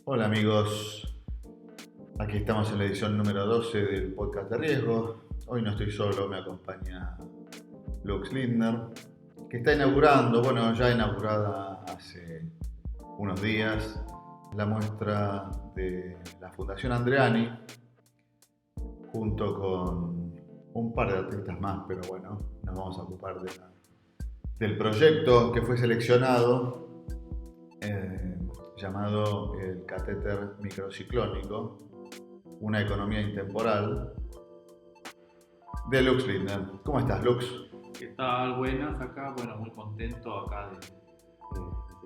Hola amigos, aquí estamos en la edición número 12 del podcast de riesgo. Hoy no estoy solo, me acompaña Lux Lindner, que está inaugurando, ya inaugurada hace unos días, la muestra de la Fundación Andreani, junto con un par de artistas más, pero bueno, nos vamos a ocupar del proyecto que fue seleccionado, llamado el catéter microciclónico, una economía intemporal, de Lux Lindner. ¿Cómo estás, Lux? ¿Qué tal? Buenas, acá, muy contento acá de ser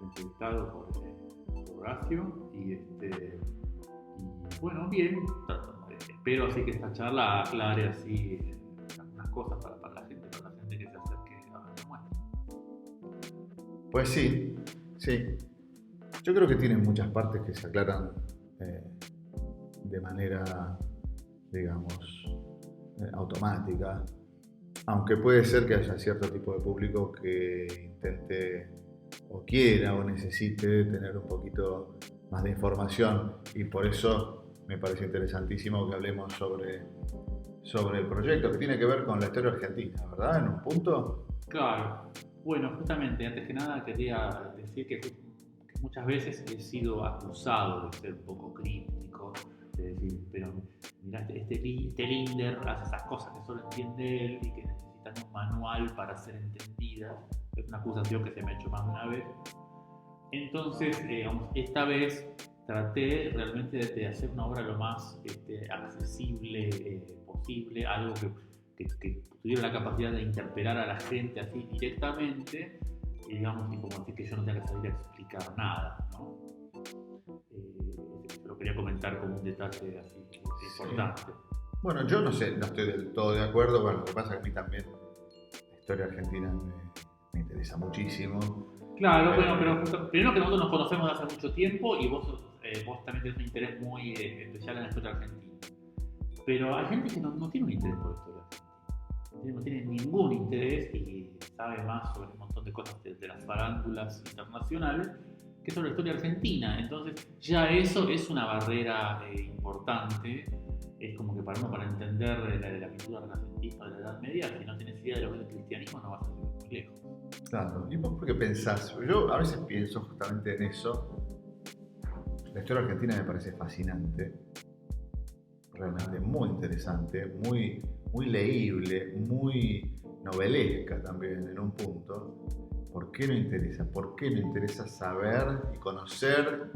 entrevistado por Horacio y bien, espero así que esta charla aclare así algunas cosas para la gente que se acerque a la muestra. Pues sí. Yo creo que tiene muchas partes que se aclaran de manera, digamos, automática, aunque puede ser que haya cierto tipo de público que intente o quiera o necesite tener un poquito más de información, y por eso me parece interesantísimo que hablemos sobre el proyecto que tiene que ver con la historia argentina, ¿verdad? En un punto. Claro, justamente, antes que nada quería decir que muchas veces he sido acusado de ser un poco crítico, de decir, pero mirá, este Lindner hace esas cosas que solo entiende él y que necesitan un manual para ser entendidas. Es una acusación que se me ha hecho más de una vez. Entonces, esta vez traté realmente de hacer una obra lo más accesible posible, algo que tuviera la capacidad de interpelar a la gente así directamente, y como así que yo no tenga que salir a explicar nada, ¿no? Lo quería comentar como un detalle así importante. Bueno, yo no sé, no estoy del todo de acuerdo. Lo que pasa es que a mí también la historia argentina me interesa muchísimo. Claro, pero primero que nosotros nos conocemos de hace mucho tiempo y vos también tenés un interés muy especial en la historia argentina. Pero hay gente que no tiene un interés por la historia argentina. No tiene ningún interés y sabe más sobre un montón de cosas de las farándulas internacionales que sobre la historia argentina. Entonces ya eso es una barrera importante. Es como que para entender la pintura renacentista de la Edad Media, si no tienes idea de lo que es el cristianismo, no vas a llegar muy lejos. Claro, ¿y vos por qué pensás? Yo a veces pienso justamente en eso. La historia argentina me parece fascinante, realmente muy interesante, muy leíble, muy novelesca también en un punto. ¿Por qué no interesa? ¿Por qué no interesa saber y conocer?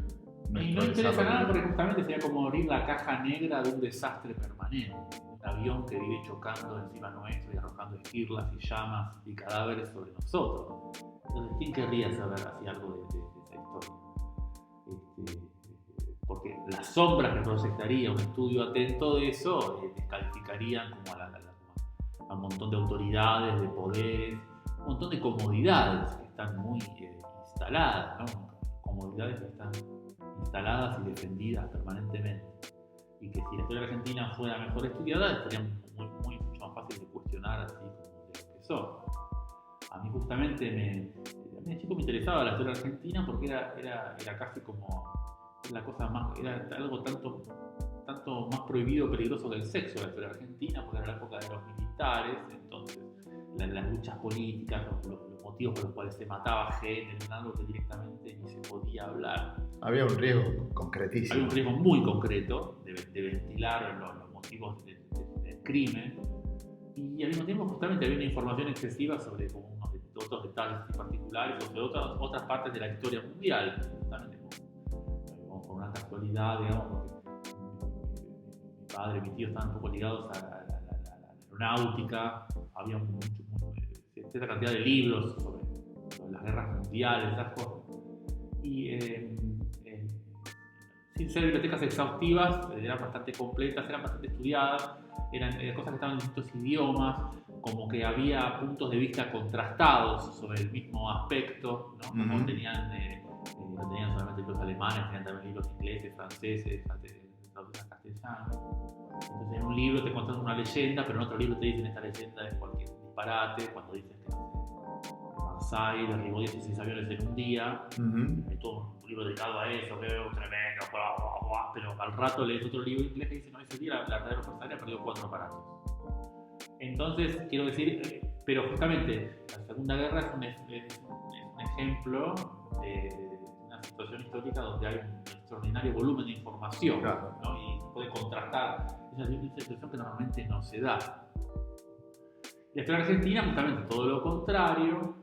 Y no interesa nada porque justamente sería como abrir la caja negra de un desastre permanente. Un avión que vive chocando encima nuestro y arrojando esquirlas y llamas y cadáveres sobre nosotros. Entonces, ¿quién querría saber así algo de esa historia? Porque las sombras que proyectaría un estudio atento de eso descalificarían como a un montón de autoridades, de poderes, un montón de comodidades que están muy instaladas, ¿no? Comodidades que están instaladas y defendidas permanentemente, y que si la historia argentina fuera mejor estudiada estaría mucho más fácil de cuestionar así como de lo que son. A mí justamente a mí de chico me interesaba la historia argentina porque era casi como la cosa más, era algo tanto más prohibido, peligroso que el sexo la historia argentina, porque era la época de los militares. Entonces las luchas políticas, los motivos por los cuales se mataba gente, era algo que directamente ni se podía hablar. Había un riesgo concretísimo. Había un riesgo muy concreto de ventilar los motivos del crimen, y al mismo tiempo justamente había una información excesiva sobre otros detalles particulares o sobre otras partes de la historia mundial, justamente por una casualidad, digamos, mi padre y mi tío estaban un poco ligados a la aeronáutica. Había cierta cantidad de libros sobre las guerras mundiales, esas cosas. Y sin ser bibliotecas exhaustivas, eran bastante completas, eran bastante estudiadas, eran cosas que estaban en distintos idiomas, como que había puntos de vista contrastados sobre el mismo aspecto, ¿no? Como no tenían solamente los alemanes, tenían también libros ingleses, franceses, castellanos. Entonces en un libro te cuentan una leyenda, pero en otro libro te dicen esta leyenda es cualquier disparate, cuando dicen que Banzai, derribó 16 aviones en un día. Hay todo un libro dedicado a eso, que es tremendo, pero al rato lees otro libro inglés que dice, no, ese día la red aeroportuaria perdió 4 aparatos. Entonces, quiero decir, pero justamente la Segunda Guerra es un ejemplo de una situación histórica donde hay un extraordinario volumen de información, claro, ¿no? Y se puede contrastar. Es una situación que normalmente no se da. Y en Argentina, justamente todo lo contrario,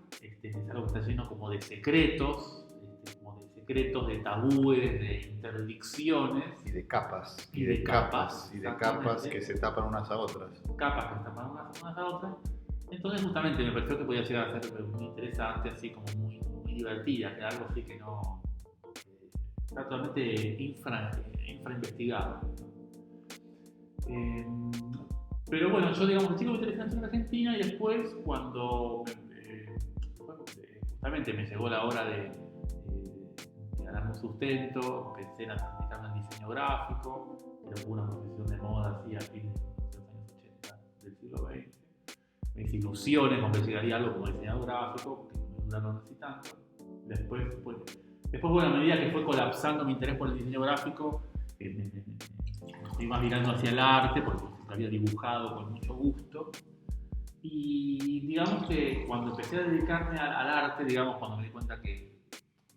es algo que está lleno como de secretos, de tabúes, de interdicciones. Y de capas. Y de capas que se tapan unas a otras. Capas que se tapan unas a otras. Entonces, justamente me pareció que podía llegar a ser muy interesante, así como muy divertida, que algo así que no. Está totalmente infrainvestigado. Pero bueno, yo digamos que sí me interesé en Argentina y después cuando justamente me llegó la hora de ganarme un sustento, empecé a dedicarme al diseño gráfico, era una profesión de moda así a fines de los años 80 del siglo XX. Me hice ilusiones con que llegaría algo como diseñador gráfico, porque no me duraron así tanto. Después, bueno, a medida que fue colapsando mi interés por el diseño gráfico, me fui más mirando hacia el arte, porque había dibujado con mucho gusto. Y digamos que cuando empecé a dedicarme al arte, digamos, cuando me di cuenta que,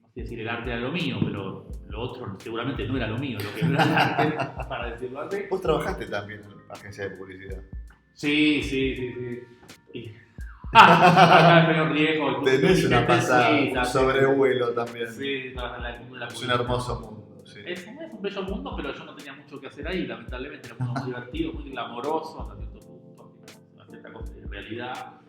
no sé decir el arte era lo mío, pero lo otro seguramente no era lo mío, lo que no era el arte, para decirlo así. Vos trabajaste también en agencia de publicidad. Sí. Acá el medio riesgo. Tenés una pasada, un sobrevuelo también. Sí, para el mundo de la es publicidad. un hermoso mundo. Sí. Es un bello mundo, pero yo no tenía mucho que hacer ahí, lamentablemente. Era un mundo muy divertido, muy glamoroso, hasta cierto punto, una cierta cosa de realidad.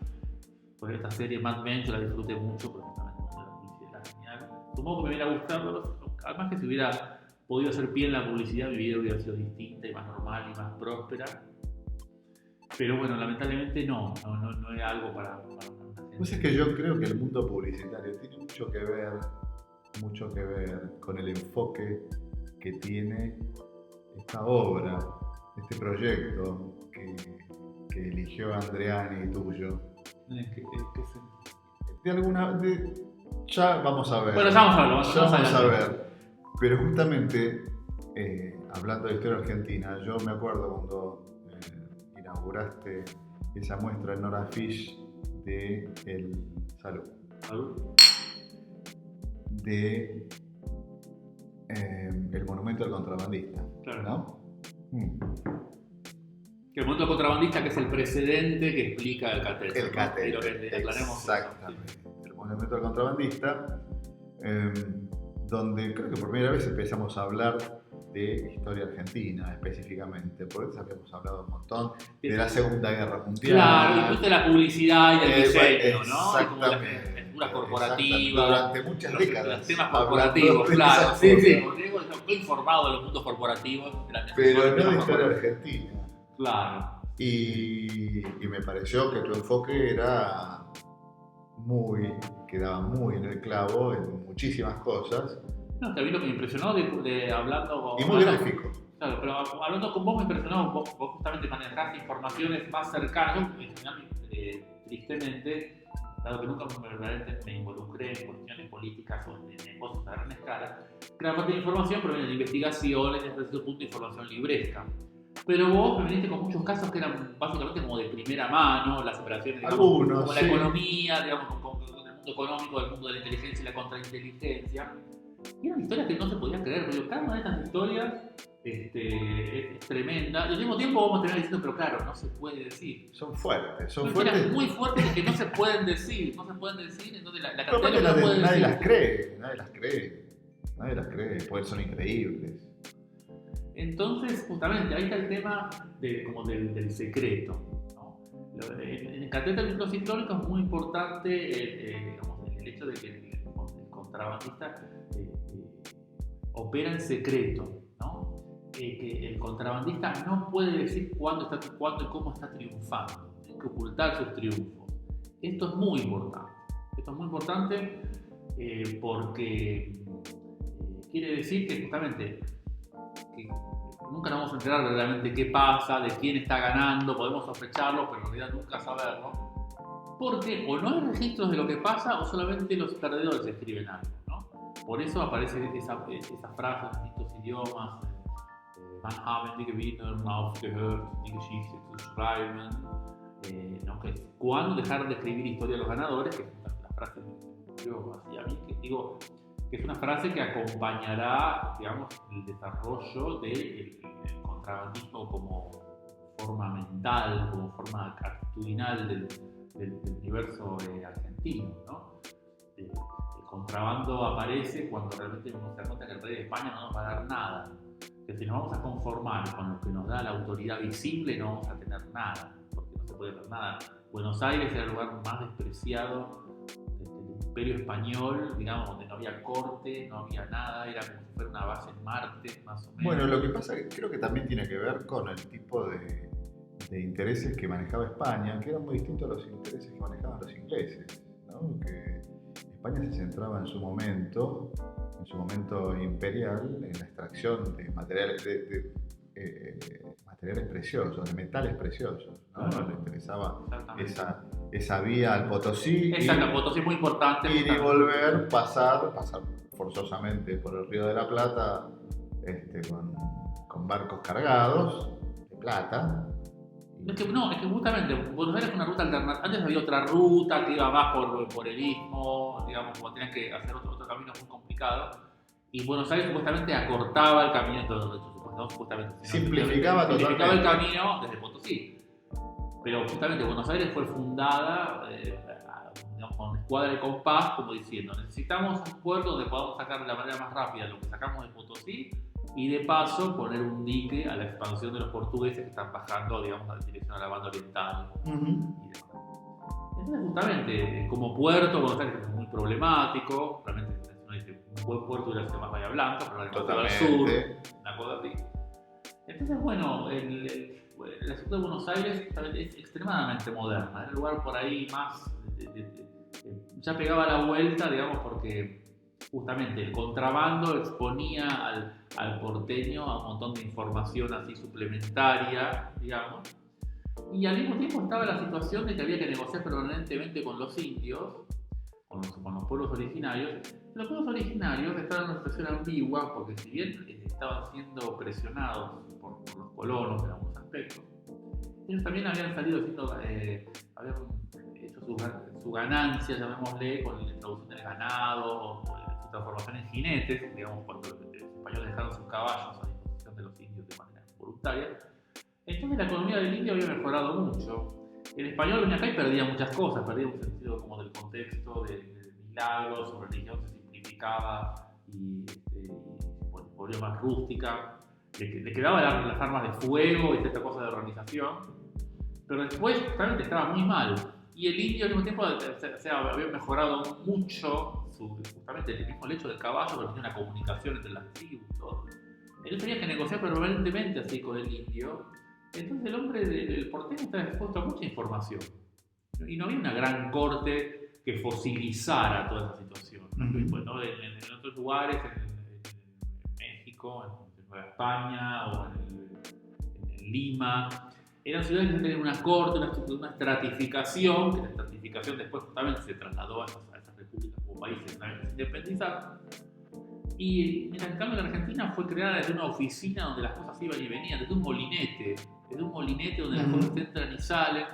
Pues esta serie Mad Men yo la disfruté mucho, porque justamente el mundo de la publicidad era genial. Supongo que me hubiera gustado, además que si hubiera podido hacer pie en la publicidad, mi vida hubiera sido distinta y más normal y más próspera. Pero bueno, lamentablemente no era algo para una gente. Pues es que yo creo que el mundo publicitario tiene mucho que ver con el enfoque que tiene esta obra, este proyecto que eligió Andreani tuyo. Ya vamos a ver. Bueno, ya vamos a ver. Pero justamente, hablando de historia argentina, yo me acuerdo cuando inauguraste esa muestra en Nora Fish de Salud. De el monumento al contrabandista. Claro. ¿No? El monumento al contrabandista, que es el precedente que explica el catéter. El catéter. Exactamente. El monumento al contrabandista, donde creo que por primera vez empezamos a hablar de historia argentina específicamente, porque antes habíamos hablado un montón de la Segunda Guerra Mundial. Claro, incluso de la publicidad y del diseño, ¿no? Exactamente. Las corporativas. Durante muchas décadas. Los temas corporativos, claro. Sí. Estoy informado de los mundos corporativos. Pero no de historia argentina. Claro. Y me pareció que tu enfoque quedaba muy en el clavo en muchísimas cosas. No, también lo que me impresionó hablando y muy gráfico. Claro, pero hablando con vos me impresionó, vos justamente manejaste informaciones más cercanas. Yo, en general, tristemente, dado que nunca verdaderamente me involucré en cuestiones políticas o de negocios a gran escala, gran parte de la información proviene de investigaciones, desde cierto punto de información libresca. Pero vos me viniste con muchos casos que eran básicamente como de primera mano, las operaciones, digamos, algunos, como la economía, digamos, con el mundo económico, el mundo de la inteligencia y la contrainteligencia. Y eran historias que no se podían creer, pero cada una de estas historias es tremenda. Y al mismo tiempo vamos a terminar diciendo, pero claro, no se puede decir. Son fuertes. Son muy fuertes que no se pueden decir. Entonces la cantidad de no puede nadie decir. Nadie las cree, porque son increíbles. Entonces, justamente, ahí está el tema del secreto, ¿no? En el catéter del micro ciclónico es muy importante el hecho de que el contrabandista opera en secreto, ¿no? Que el contrabandista no puede decir cuándo y cómo está triunfando, tiene que ocultar sus triunfos. Esto es muy importante porque quiere decir que justamente que nunca nos vamos a enterar realmente qué pasa, de quién está ganando, podemos sospecharlo, pero en realidad nunca saberlo. Porque o no hay registros de lo que pasa o solamente los perdedores escriben algo, ¿no? Por eso aparece esa frase en distintos idiomas. Man haben die Gewinner aufgehört, die Geschichte zu schreiben. ¿No? Que cuando dejaron de escribir historia de los ganadores, que es la frase que yo hacía a mí, que digo que es una frase que acompañará, digamos, el desarrollo del contrabandismo como forma mental, como forma actitudinal del universo argentino, ¿no? El contrabando aparece cuando realmente uno se da cuenta que el rey de España no nos va a dar nada, que si nos vamos a conformar con lo que nos da la autoridad visible no vamos a tener nada, porque no se puede ver nada. Buenos Aires era el lugar más despreciado del Imperio Español, digamos, donde no había corte, no había nada, era como si fuera una base en Marte, más o menos. Bueno, lo que pasa es que creo que también tiene que ver con el tipo de intereses que manejaba España, que eran muy distintos a los intereses que manejaban los ingleses, ¿no? Que España se centraba en su momento imperial, en la extracción de materiales preciosos, de metales preciosos, ¿no? Le interesaba esa vía al Potosí. Exacto, el Potosí es muy importante. Ir y volver, pasar forzosamente por el Río de la Plata con barcos cargados de plata. Es que justamente Buenos Aires fue una ruta alternativa. Antes había otra ruta que iba más por el istmo, digamos, como tenían que hacer otro camino muy complicado. Y Buenos Aires supuestamente acortaba el camino, simplificaba el camino desde Potosí. Pero justamente Buenos Aires fue fundada digamos, con escuadra de compás, como diciendo, necesitamos un puerto donde podamos sacar de la manera más rápida lo que sacamos de Potosí y de paso poner un dique a la expansión de los portugueses que están bajando, digamos, en dirección a la banda oriental. Entonces justamente como puerto Buenos Aires es muy problemático, realmente uno dice un buen puerto hubiera sido más Bahía Blanca, pero la costa del sur, una cosa así. Entonces bueno, el asunto de Buenos Aires es extremadamente moderna, era el lugar por ahí más ya pegaba la vuelta, digamos, porque justamente el contrabando exponía al porteño a un montón de información así suplementaria, digamos, y al mismo tiempo estaba la situación de que había que negociar permanentemente con los indios, con los pueblos originarios. Los pueblos originarios estaban en una situación ambigua porque si bien estaban siendo presionados por los colonos en algunos aspectos, ellos también habían salido habían hecho su ganancia, llamémosle, con la introducción del ganado, su transformación en jinetes, digamos, cuando los españoles dejaron sus caballos a disposición de los indios de manera voluntaria. Entonces la economía del indio había mejorado mucho. El español venía acá y perdía muchas cosas, perdía un sentido como del contexto, de milagros, su religión se simplificaba y se volvió más rústica. Le quedaban las armas de fuego y esta cosa de organización, pero después realmente estaba muy mal. Y el indio al mismo tiempo había mejorado mucho, justamente el mismo hecho del caballo, pero tenía una comunicación entre las tribus y todo. Él tenía que negociar permanentemente así con el indio. Entonces el hombre del porteño estaba expuesto a mucha información. Y no había una gran corte que fosilizara toda esa situación. Bueno, en otros lugares, en México, en Nueva España o en Lima, eran ciudades que tenían una corte, una estratificación, que la estratificación después justamente se trasladó a esas repúblicas como países una vez que se independizaron. Y en cambio la Argentina fue creada desde una oficina donde las cosas iban y venían, desde un molinete donde las cosas entran y salen,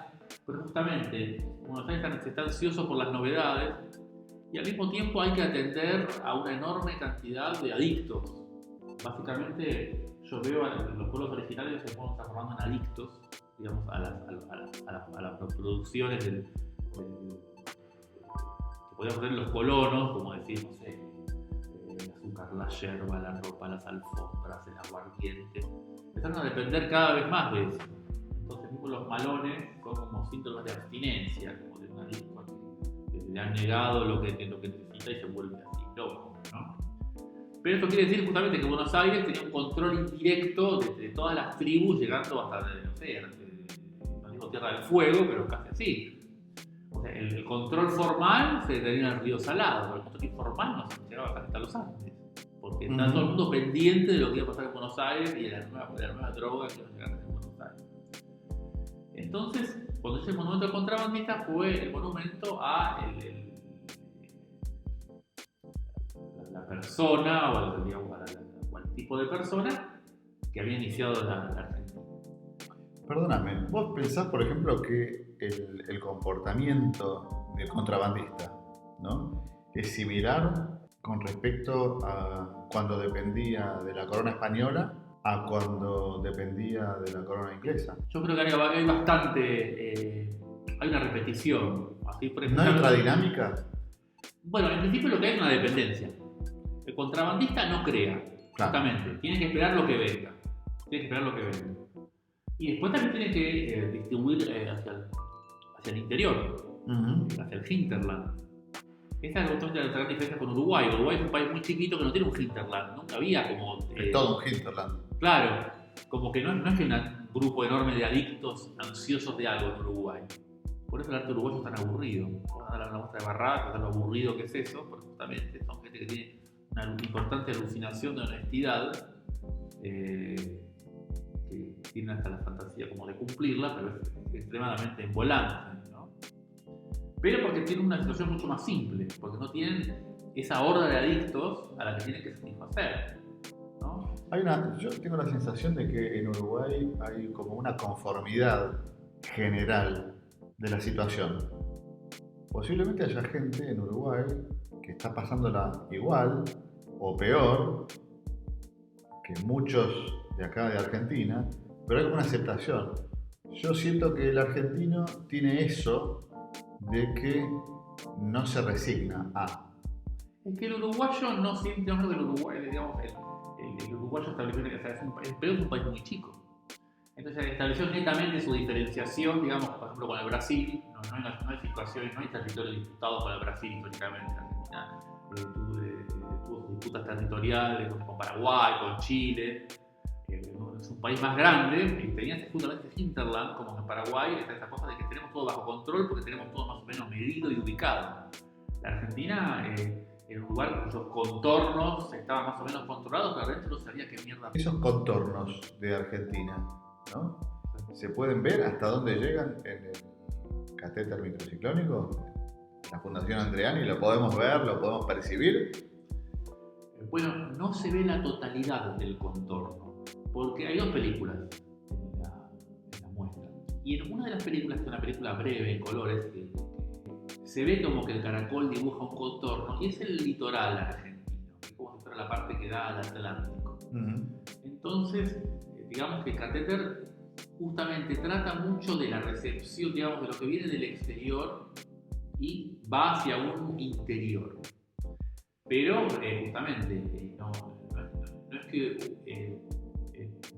pero justamente Buenos Aires está ansioso por las novedades y al mismo tiempo hay que atender a una enorme cantidad de adictos. Básicamente yo veo a los pueblos originarios se fueron transformando en adictos, digamos, a las producciones que podíamos ver los colonos, como decir, no sé, el azúcar, la yerba, la ropa, las alfombras, el aguardiente. Empezaron a depender cada vez más de eso. Entonces mismo los malones son como síntomas de abstinencia, como de un adicto que le han negado lo que necesita y se vuelve así loco, ¿no? Pero esto quiere decir justamente que Buenos Aires tenía un control indirecto de todas las tribus, llegando hasta, no sé, no digo Tierra del Fuego, pero casi así. O sea, el control formal se tenía en el Río Salado, pero el control informal no se llegaba casi hasta los Andes. Porque está todo el mundo pendiente de lo que iba a pasar en Buenos Aires y de la nueva droga que iba a llegar en Buenos Aires. Entonces, cuando hice el monumento al contrabandista fue el monumento a la persona o al tipo de persona que había iniciado la Argentina. Perdóname, vos pensás, por ejemplo, que el comportamiento del contrabandista, ¿no?, es similar con respecto a cuando dependía de la corona española a cuando dependía de la corona inglesa. Yo creo que hay bastante, hay una repetición. Así, por ejemplo, ¿No hay otra dinámica? Bueno, en principio lo que hay es una dependencia. El contrabandista no crea, justamente. Tiene que esperar lo que venga. Y después también tiene que distribuir hacia el interior, hacia el hinterland. Esa es justamente la gran diferencia con Uruguay. Uruguay es un país muy chiquito que no tiene un hinterland. Nunca había como... Es todo un hinterland. Claro, como que no es que un grupo enorme de adictos ansiosos de algo en Uruguay. Por eso el arte uruguayo es tan aburrido. Vamos a dar una muestra de Barraca, lo aburrido que es eso, porque justamente son gente que tiene una importante alucinación de honestidad, que tiene hasta la fantasía como de cumplirla, pero es extremadamente envolante, ¿no? Pero porque tienen una situación mucho más simple, porque no tienen esa horda de adictos a la que tienen que satisfacer, ¿no? Yo tengo la sensación de que en Uruguay hay como una conformidad general de la situación. Posiblemente haya gente en Uruguay que está pasándola igual o peor que muchos de acá de Argentina, pero hay una aceptación. Yo siento que el argentino tiene eso de que no se resigna a... Es que el uruguayo no siente, yo creo que el Uruguay, digamos, el uruguayo estableció, Perú es un país muy chico. Entonces estableció netamente su diferenciación, digamos, por ejemplo, con el Brasil. No hay situaciones, no hay territorios disputados con el Brasil históricamente. Argentina tuvo disputas territoriales con Paraguay, con Chile. Es un país más grande y tenía justamente ese hinterland, como en Paraguay, esa cosa de que tenemos todo bajo control porque tenemos todo más o menos medido y ubicado. La Argentina era un lugar cuyos contornos estaban más o menos controlados, pero adentro no sabía qué mierda. Esos contornos de Argentina, ¿no?, se pueden ver hasta dónde llegan en el catéter microciclónico, la Fundación Andreani. Lo podemos ver, lo podemos percibir. Bueno, no se ve la totalidad del contorno, porque hay dos películas en la muestra. Y en una de las películas, que es una película breve, en colores, se ve como que el caracol dibuja un contorno y es el litoral argentino, como si fuera la parte que da al Atlántico. Entonces, digamos que el catéter justamente trata mucho de la recepción, digamos, de lo que viene del exterior y va hacia un interior. Pero justamente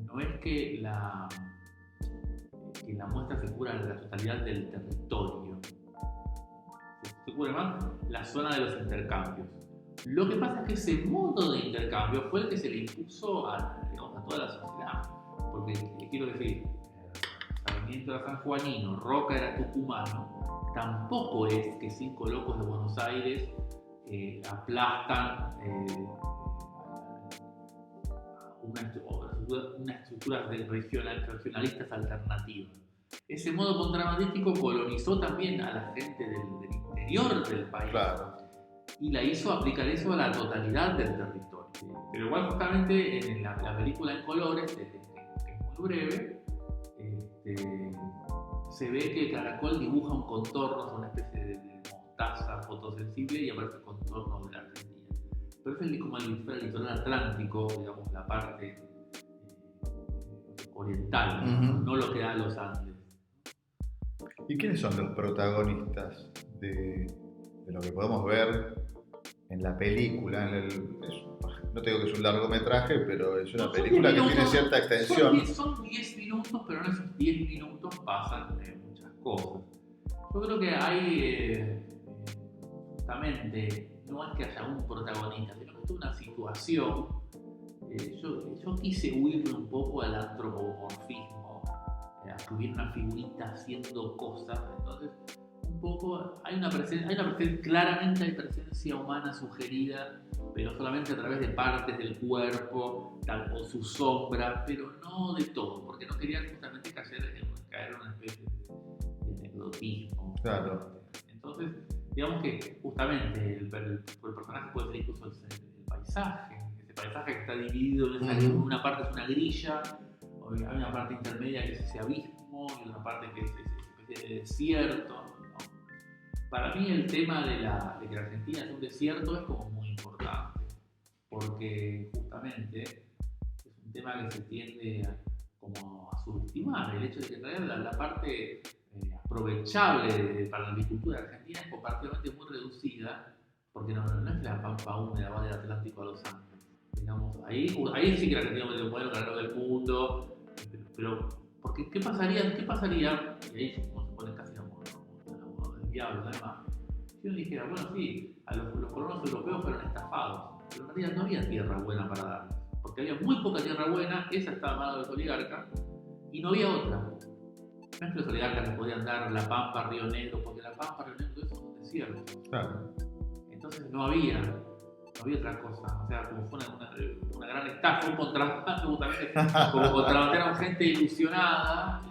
no es que la muestra se cubra la totalidad del territorio, se cubre más la zona de los intercambios. Lo que pasa es que ese modo de intercambio fue el que se le impuso a toda la sociedad, porque quiero decir, Sarmiento era sanjuanino, Roca era tucumano. Tampoco es que 5 locos de Buenos Aires aplastan una estructura regionalistas alternativa. Ese modo contrabandístico colonizó también a la gente del interior del país. Claro. Y la hizo aplicar eso a la totalidad del territorio. Pero igual justamente en la película en colores, que es muy breve, se ve que el caracol dibuja un contorno, una especie de mostaza fotosensible, y aparece el contorno de la Argentina. Pero es como el litoral atlántico, digamos, la parte oriental, no lo que da los Andes. ¿Y quiénes son los protagonistas de lo que podemos ver en la película? No te digo que es un largometraje, pero es una película que tiene cierta extensión. Son 10 minutos, pero en esos 10 minutos pasan muchas cosas. Yo creo que hay, justamente, no es que haya un protagonista, sino que es una situación. Yo quise huirle un poco al antropomorfismo, a que hubiera una figurita haciendo cosas. Entonces, un poco hay una presencia, claramente hay presencia humana sugerida, pero solamente a través de partes del cuerpo, o su sombra, pero no de todo, porque no querían justamente caer caer en una especie de anecdotismo. Claro. Entonces, digamos que justamente el personaje puede ser incluso el paisaje. Ese paisaje que está dividido en una parte es una grilla, hay una parte intermedia que es ese abismo y una parte que es esa especie de desierto, ¿no? Para mí el tema de que la Argentina es un desierto es como muy importante, porque justamente es un tema que se tiende como a subestimar, el hecho de que en realidad la parte aprovechable para la agricultura argentina es comparativamente muy reducida, porque no es la pampa húmeda, va del Atlántico a los Andes. Digamos, ahí sí que la Argentina es el modelo ganador del mundo, pero porque ¿qué pasaría? Y ahí se pone casi el amor del diablo, además. Si uno dijera, bueno, sí, a los colonos europeos fueron estafados, pero en realidad no había tierra buena para darles, porque había muy poca tierra buena, esa estaba en manos de los oligarcas, y no había otra. No es que los oligarcas les podían dar La Pampa, Río Negro, porque La Pampa, Río Negro, eso es un desierto. Claro. Entonces no había otra cosa. O sea, como fue una gran estafa, un contrabando, justamente, como contrabandearon gente ilusionada,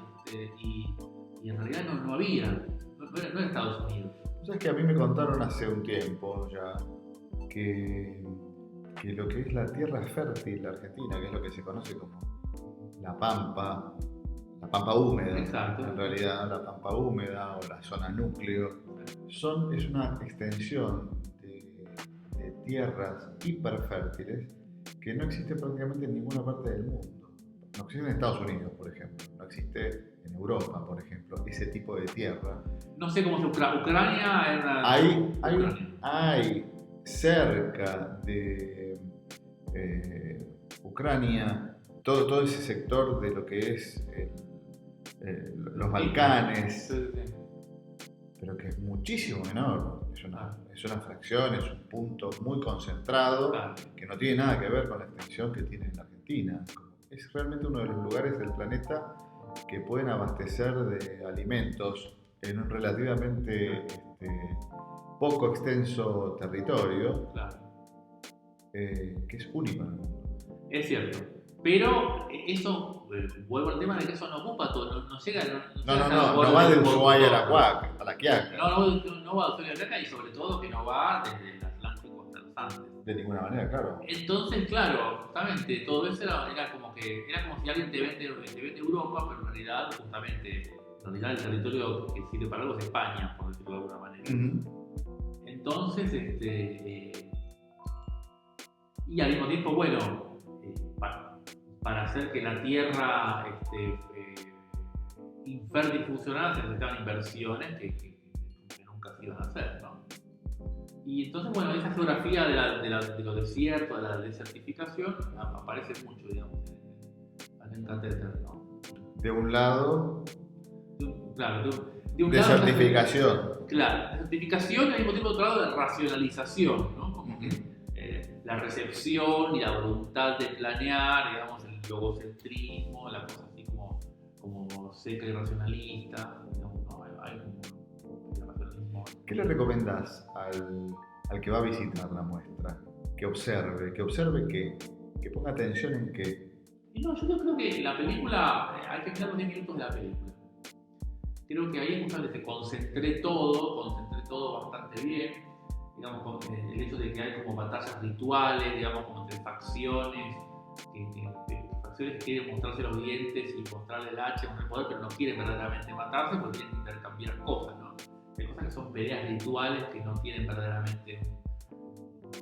y en realidad no había. No era Estados Unidos. ¿Sabes que a mí me contaron hace un tiempo ya que lo que es la tierra fértil argentina, que es lo que se conoce como la pampa húmeda, exacto, en realidad la pampa húmeda o la zona núcleo, es una extensión de tierras hiperfértiles que no existe prácticamente en ninguna parte del mundo. No existe en Estados Unidos, por ejemplo, no existe en Europa, por ejemplo, ese tipo de tierra. No sé cómo se Ucrania era. Hay cerca de Ucrania todo ese sector de lo que es los Balcanes, sí. pero que es muchísimo menor. Es una fracción, es un punto muy concentrado, claro, que no tiene nada que ver con la extensión que tiene en la Argentina. Es realmente uno de los lugares del planeta que pueden abastecer de alimentos en un relativamente poco extenso territorio, claro, que es único en el mundo. Es cierto, pero eso, vuelvo al tema de que eso no ocupa todo, no llega. No va de Ushuaia a la Quiaca. No va de Ushuaia a la Quiaca, y sobre todo que no va desde el Atlántico hasta los Andes. De ninguna manera, claro. Entonces, claro, justamente todo eso era como si alguien te vende Europa, pero en realidad, el territorio que sirve para algo es España, por decirlo de alguna manera. Uh-huh. Entonces, y al mismo tiempo, bueno, para hacer que la tierra infértil funcionara se necesitaban inversiones que nunca se iban a hacer, ¿no? Y entonces, bueno, esa geografía de los desiertos, de la desertificación, aparece mucho, digamos, en Catéter, ¿no? De un lado, claro, desertificación. Claro, desertificación y al mismo tiempo otro lado de racionalización, ¿no? Como que la recepción y la voluntad de planear, digamos, el logocentrismo, la cosa así como seca y racionalista, digamos, ¿no? Hay un racionalismo. ¿Qué le recomendás al que va a visitar la muestra? Que observe, que ponga atención en qué. No, yo creo que la película, hay que mirar los 10 minutos de la película. Creo que ahí es justamente concentré todo bastante bien. Digamos, con el hecho de que hay como batallas rituales, digamos, como entre facciones, facciones que quieren mostrarse los dientes y mostrarle el hacha, el poder, pero no quieren verdaderamente matarse porque quieren intercambiar cosas, ¿no? Hay cosas que son peleas rituales que no tienen verdaderamente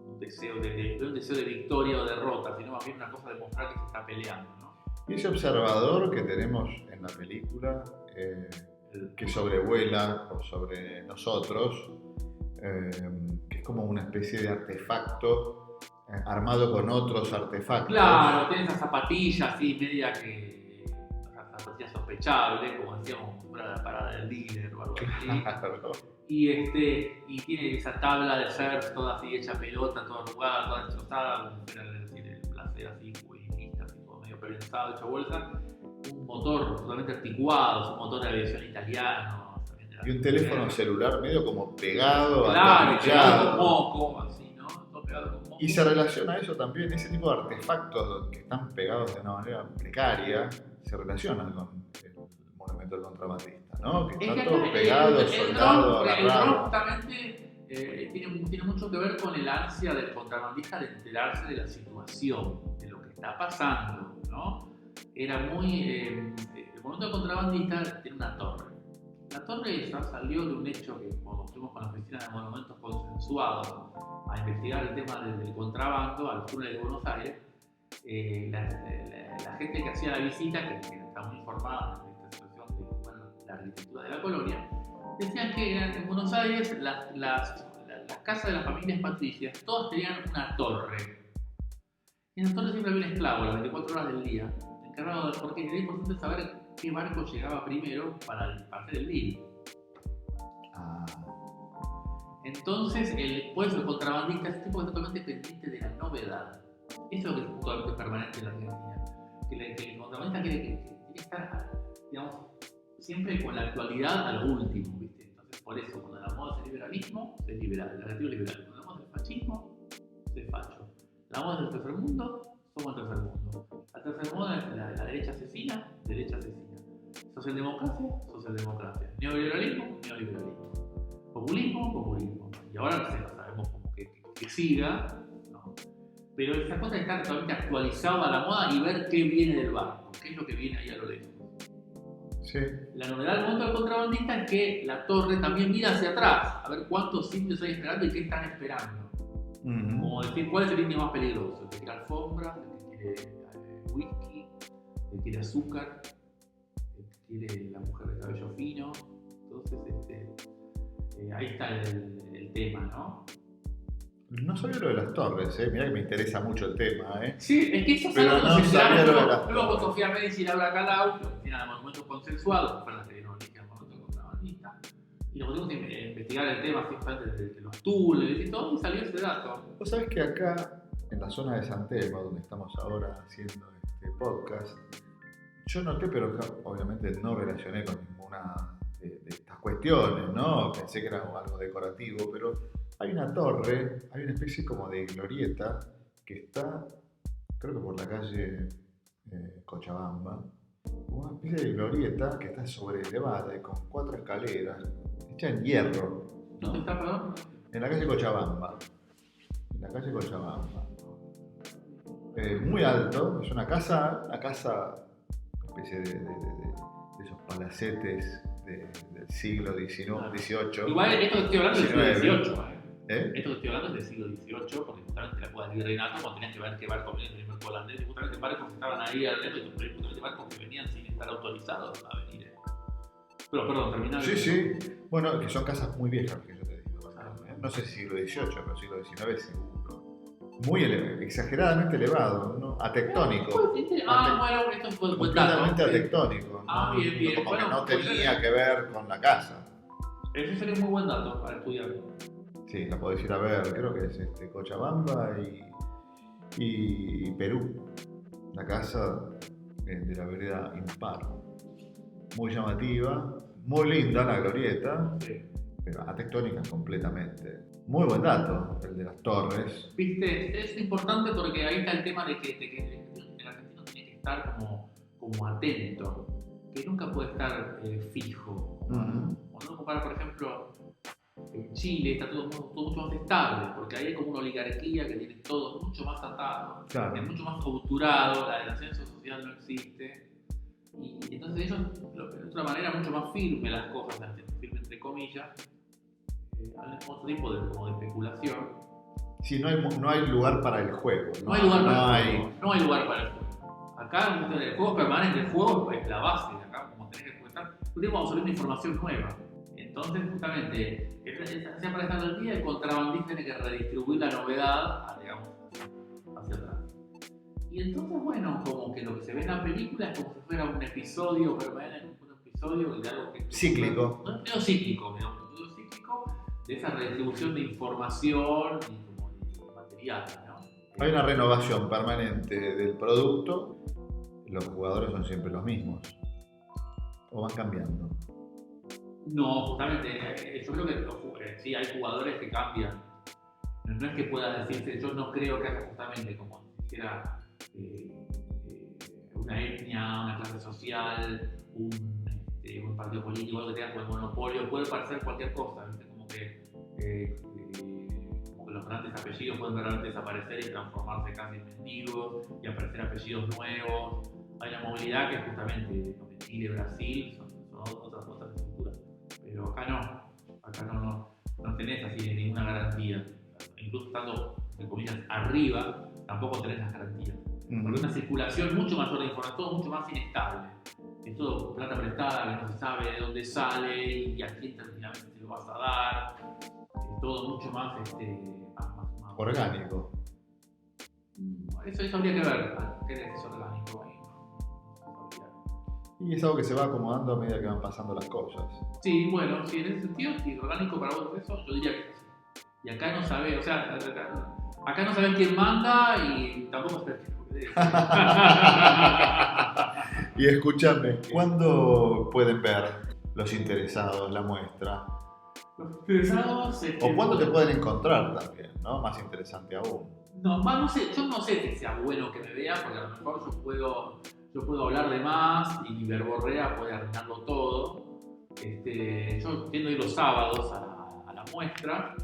un deseo de victoria o derrota, sino más bien una cosa de mostrar que se está peleando, ¿no? Y ese observador que tenemos en la película, que sobrevuela por sobre nosotros, que es como una especie de artefacto armado con otros artefactos. Claro, tiene esas zapatillas así, media que. Zapatillas sospechables, como decíamos, para la parada del dealer o algo así. Claro. Y tiene esa tabla de surf toda así hecha pelota, toda arrugada, toda destrozada, como era el placer así, juvenilista, así todo medio prensado, hecho bolsa. Un motor totalmente articulado, es un motor de aviación italiano. Y un teléfono celular medio como pegado, claro, pegado con moco, así, ¿no? Todo pegado con moco. Y se relaciona a eso también, ese tipo de artefactos que están pegados de una manera precaria, se relacionan con el monumento del contrabandista, ¿no? Que Es está que todo pegado, soldado, el ron agarrado. justamente tiene mucho que ver con el ansia del contrabandista de enterarse de la situación, de lo que está pasando, ¿no? Era muy... el monumento del contrabandista tiene una torre. La torre esa salió de un hecho que cuando fuimos con la oficina de monumentos consensuados a investigar el tema del contrabando a los túneles de Buenos Aires. La gente que hacía la visita, que está muy informada en esta situación de la arquitectura de la colonia, decían que en Buenos Aires las casas de las familias patricias todas tenían una torre. Y en la torre siempre había un esclavo las 24 horas del día, encargado de, porque era importante saber qué barco llegaba primero para hacer el deal. Entonces, el contrabandista es un tipo que está totalmente pendiente de la novedad. Eso es lo que es totalmente permanente en la Argentina. Que el contrabandista quiere estar, digamos, siempre con la actualidad a lo último, ¿viste? Entonces, por eso, cuando la moda es el liberalismo, es liberal, el relativo liberal. Cuando la moda es el fascismo, es facho. La moda es el tercer mundo, somos el tercer mundo. La tercera moda es la derecha asesina, derecha asesina. Socialdemocracia, socialdemocracia. Neoliberalismo, neoliberalismo. Populismo, populismo. Y ahora sabemos como que siga, ¿no? Pero esa cosa de estar totalmente actualizado a la moda y ver qué viene del barco, qué es lo que viene ahí a lo lejos. Sí. La novedad del mundo del contrabandista es que la torre también mira hacia atrás, a ver cuántos indios hay esperando y qué están esperando. Como decir, ¿cuál es el indio más peligroso? El que quiere alfombra, el que quiere whisky, el que quiere azúcar, el que quiere la mujer de cabello fino. Entonces, ahí está el tema, ¿no? No sabía lo de las torres, mirá que me interesa mucho el tema, Sí, es que eso es pero algo no que se sabía lo de las luego con torres. Sofía Médici y Laura Calau, que tienen el monumento consensuado, que fueron las que dieron origen al monumento contrabandista, y nos pusimos a investigar el tema simplemente de los túneles y todo, y salió ese dato. Vos sabés que acá, en la zona de San Telmo, donde estamos ahora haciendo este podcast, yo noté, pero obviamente no relacioné con ninguna de estas cuestiones, ¿no? Pensé que era algo decorativo, pero hay una torre, hay una especie como de glorieta que está, creo que por la calle Cochabamba, una especie de glorieta que está sobrelevada y con 4 escaleras, hecha en hierro. ¿Dónde está, perdón? En la calle Cochabamba. En la calle Cochabamba. Muy alto, es una casa, una especie de esos palacetes del siglo XVIII. Igual esto que estoy hablando es del siglo XVIII. ¿Eh? Esto que estoy hablando es del siglo XVIII, porque justamente la cueva del Virreinato, cuando tenías que ver qué barco venía del barco holandés, y justamente barcos que estaban ahí alrededor, y justamente barcos que venían sin estar autorizados a venir. Pero, perdón, terminaba. Sí. Bueno, que son casas muy viejas, que yo te digo. No sé si siglo XVIII, pero siglo XIX seguro. Muy exageradamente elevado, ¿no? Atectónico. Bueno, esto es un buen dato. Completamente atectónico. ¿No? Bien. Como Bueno, que no tenía que ver con la casa. Ese sería un muy buen dato para estudiar. Sí, la podés ir a ver, creo que es Cochabamba y Perú. La casa de la vereda Impar. Muy llamativa, muy linda la glorieta, sí, pero atectónica completamente. Muy buen dato, el de las torres. Viste, es importante porque ahí está el tema de que el argentino tiene que estar como atento, que nunca puede estar fijo. Cuando uno compara, por ejemplo, en Chile está todo mucho más estable, porque ahí hay como una oligarquía que tiene todo mucho más atado, Claro. es mucho más estructurado, el ascenso social no existe, y entonces ellos, de otra manera, mucho más firme las cosas, firme entre comillas, hay otro tipo de especulación. Sí, no hay lugar para el juego. No hay lugar para el juego. Acá el juego permanente, el juego es la base de acá, como tenés que cuentar. Vamos a salir una información nueva. Entonces, justamente, siempre estando el día, el contrabandista tiene que redistribuir la novedad, digamos, hacia atrás. Y entonces, bueno, como que lo que se ve en la película es como si fuera un episodio permanente, un episodio de algo que... Cíclico. No cíclico, digamos, un cíclico de esa redistribución de información y material, ¿no? Hay una renovación permanente del producto, los jugadores son siempre los mismos, o van cambiando. No, justamente, yo creo que sí hay jugadores que cambian. No es que pueda decirse, yo no creo que haya justamente como si dijera una etnia, una clase social, un partido político, algo que tenga como el monopolio, puede parecer cualquier cosa, ¿viste? Como que los grandes apellidos pueden realmente desaparecer y transformarse casi en mendigos y aparecer apellidos nuevos. Hay una movilidad que justamente lo que Chile, Brasil son otras estructuras, pero acá no tenés así ninguna garantía, incluso estando entre comillas arriba tampoco tenés las garantías, porque una circulación mucho mayor de información, todo mucho más inestable, es todo plata prestada que no se sabe de dónde sale y a quién terminamente se lo vas a dar, es todo mucho más más orgánico. Eso habría que ver, qué es orgánico. Y es algo que se va acomodando a medida que van pasando las cosas. Sí, bueno, sí, en ese sentido, si orgánico para vos es eso, yo diría que sí. Y acá no sabés, o sea, acá no sabés quién manda y tampoco sabés quién. Y escúchame, ¿cuándo pueden ver los interesados la muestra? Los interesados. ¿O cuándo te pueden encontrar también, ¿no? Más interesante aún. No sé, yo no sé que sea bueno que me vean, porque a lo mejor yo puedo hablar de más y mi verborrea puede arruinarlo todo. Yo tiendo a ir los sábados a la muestra,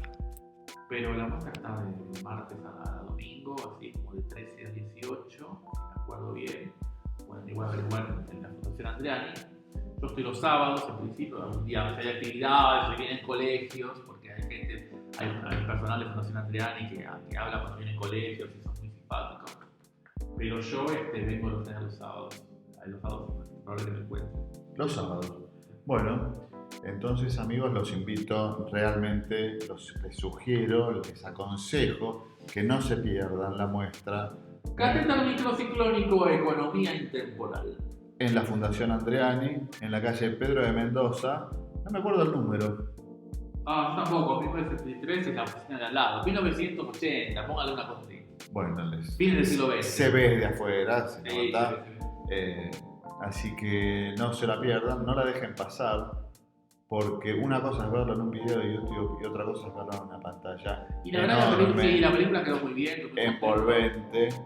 pero la muestra está de martes a domingo, así como de 13 a 18, si me acuerdo bien. Bueno, igual averiguar en la Fundación Andreani. Yo estoy los sábados, en principio, algún día hay actividades, se vienen colegios, porque hay personal de Fundación Andreani que habla cuando vienen colegios y son muy simpáticos. Pero yo vengo los sábados. Los sábados es probable que me encuentre. Los sábados. Bueno, entonces amigos, los invito realmente, les sugiero, les aconsejo que no se pierdan la muestra. Catéter microciclónico, economía intemporal. En la Fundación Andreani, en la calle Pedro de Mendoza, no me acuerdo el número. Tampoco, 1973 es la oficina de al lado, 1980, póngale una cosa así. Bueno, fines del siglo XX. Se ve de afuera, se nota. Sí. Así que no se la pierdan, no la dejen pasar, porque una cosa es verlo en un video de YouTube y otra cosa es verlo en una pantalla y la verdad enorme, la película quedó muy bien. envolvente. Sí.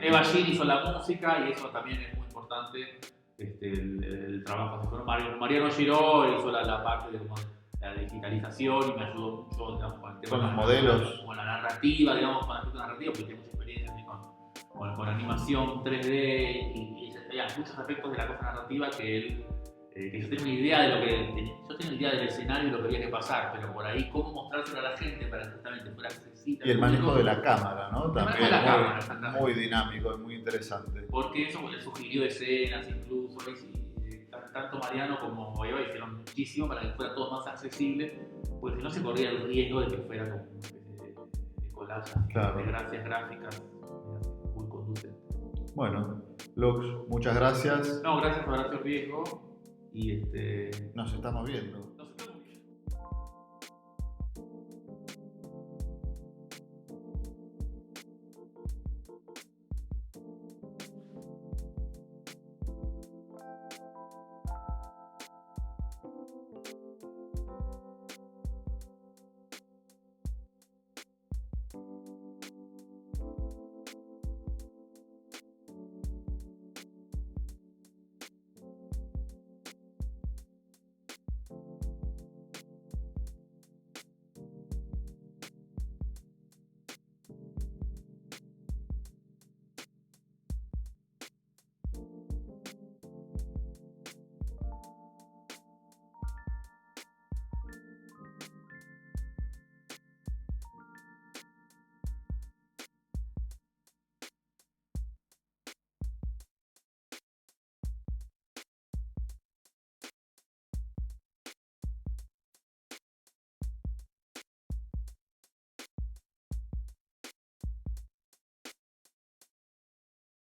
Eva Gil hizo la música y eso también es muy importante, el trabajo que fue Mariano Giró hizo la parte de la digitalización y me ayudó mucho, digamos, con el tema Con los modelos, con la narrativa, digamos, con la narrativa, porque tengo mucha experiencia con animación 3D y hay muchos aspectos de la cosa narrativa que yo tenía una idea de lo que yo tenía una idea del escenario y lo que había que pasar, pero por ahí cómo mostrárselo a la gente para que justamente fuera accesible. Y el manejo de la cámara, ¿no? También muy dinámico y muy interesante. Porque eso le sugirió escenas incluso, tanto Mariano como Eva hicieron muchísimo para que fuera todo más accesible, porque si no se corría el riesgo de que fuera como una especie de collage, claro, de gracias gráficas muy conducentes. Bueno, Lux, muchas gracias. No, gracias por darte el riesgo y nos estamos viendo.